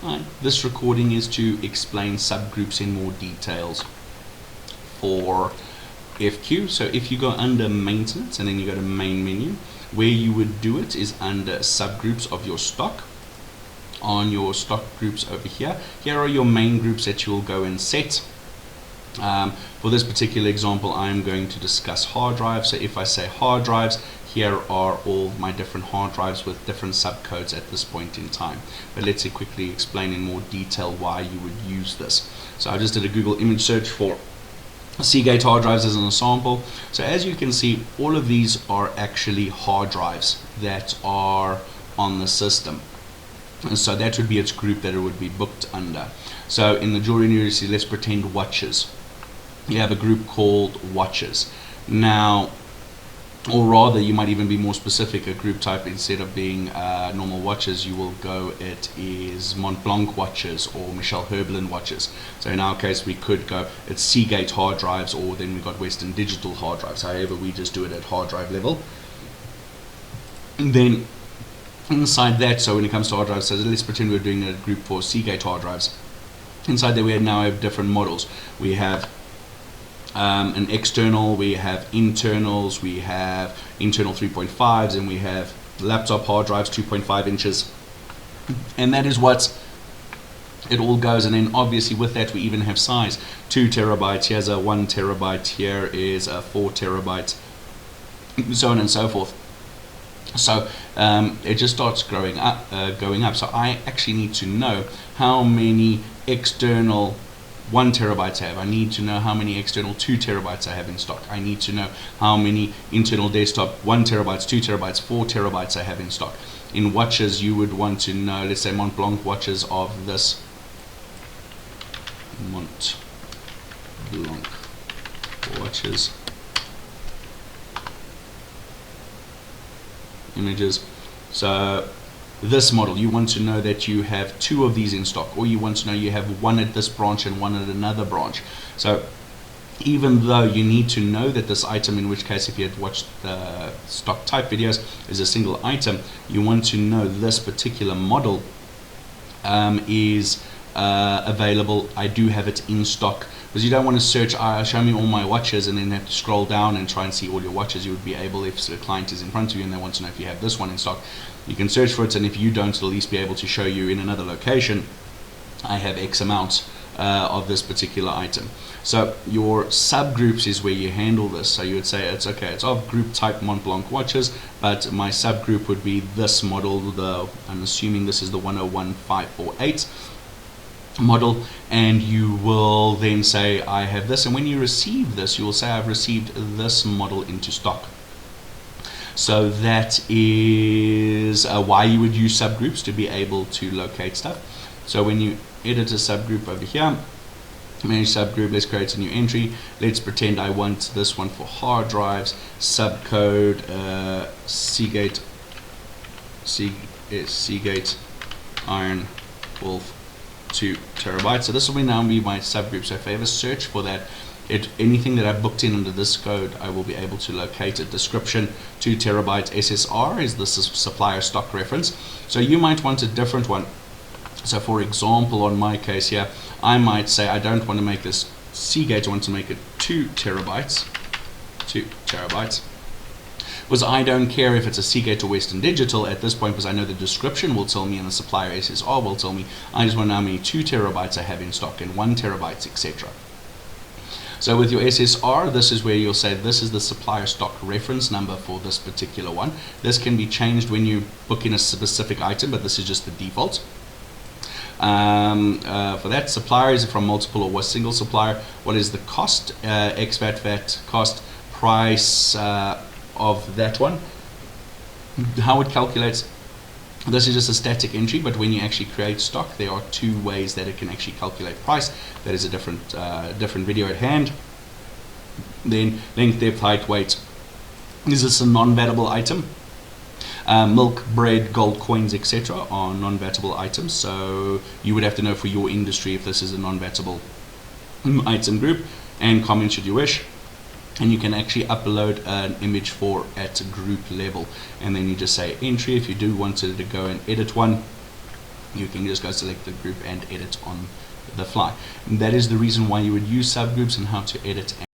Right. This recording is to explain subgroups in more details for FQ. So if you go under maintenance and then you go to main menu, where you would do it is under subgroups of your stock. On your stock groups over here, here are your main groups that you'll go and set. For this particular example, I'm going to discuss hard drives. So if I say hard drives, here are all my different hard drives with different subcodes at this point in time. But let's quickly explain in more detail why you would use this. So I just did a Google image search for Seagate hard drives as an example. So as you can see, all of these are actually hard drives that are on the system. And so that would be its group that it would be booked under. So in the jewelry industry, let's pretend watches. You have a group called watches. Now, or rather, you might even be more specific, a group type, instead of being normal watches, you will go, it is Mont Blanc watches or Michel Herbelin watches. So in our case, we could go, it's Seagate hard drives, or then we've got Western Digital hard drives. However, we just do it at hard drive level. And then inside that, so when it comes to hard drives, so let's pretend we're doing a group for Seagate hard drives. Inside there, we now have different models. We have an external, we have internals, we have internal 3.5s, and we have laptop hard drives 2.5 inches, and that is what it all goes. And then obviously with that we even have size, 2 terabytes, here's a 1 terabyte, here is a 4 terabyte, so on and so forth. So it just starts going up. So I actually need to know how many external 1 terabytes I have. I need to know how many external 2 terabytes I have in stock. I need to know how many internal desktop 1 terabytes, 2 terabytes, 4 terabytes I have in stock. In watches, you would want to know, let's say Mont Blanc watches of this Mont Blanc watches images. So this model, you want to know that you have 2 of these in stock, or you want to know you have 1 at this branch and 1 at another branch. So even though you need to know that this item, in which case if you had watched the stock type videos, is a single item, you want to know this particular model is available. I do have it in stock, because you don't want to search, show me all my watches, and then have to scroll down and try and see all your watches. You would be able, if the client is in front of you and they want to know if you have this one in stock, you can search for it, and if you don't, at least be able to show you in another location, I have X amount of this particular item. So your subgroups is where you handle this. So you would say, it's okay, it's of group type Mont Blanc watches, but my subgroup would be this model, I'm assuming this is the 101548 model, and you will then say I have this, and when you receive this, you will say I've received this model into stock. So that is why you would use subgroups, to be able to locate stuff. So when you edit a subgroup over here, manage subgroup, let's create a new entry. Let's pretend I want this one for hard drives, subcode Seagate Iron Wolf 2 terabytes. So this will now be my subgroup. So if I ever search for that, anything that I booked in under this code, I will be able to locate it. Description 2 terabytes SSR is the supplier stock reference. So you might want a different one. So for example, on my case here, I might say I don't want to make this Seagate, I want to make it 2 terabytes. 2 terabytes. Because I don't care if it's a Seagate or Western Digital at this point, because I know the description will tell me and the supplier SSR will tell me. I just want to know how many 2 terabytes I have in stock and 1 terabytes, etc. So with your SSR, this is where you'll say this is the supplier stock reference number for this particular one. This can be changed when you book in a specific item, but this is just the default. For that, supplier is from multiple or single supplier. What is the cost? Ex-VAT, VAT, cost, price of that one. How it calculates, this is just a static entry, but when you actually create stock, there are 2 ways that it can actually calculate price. That is a different video at hand. Then length, depth, height, weight. Is this a non-vatable item? Milk, bread, gold coins, etc. are non-vatable items. So you would have to know for your industry if this is a non-vatable item group, and comment should you wish. And you can actually upload an image for at group level, and then you just say entry if you do want to go and edit one. you can just go select the group and edit on the fly. And that is the reason why you would use subgroups and how to edit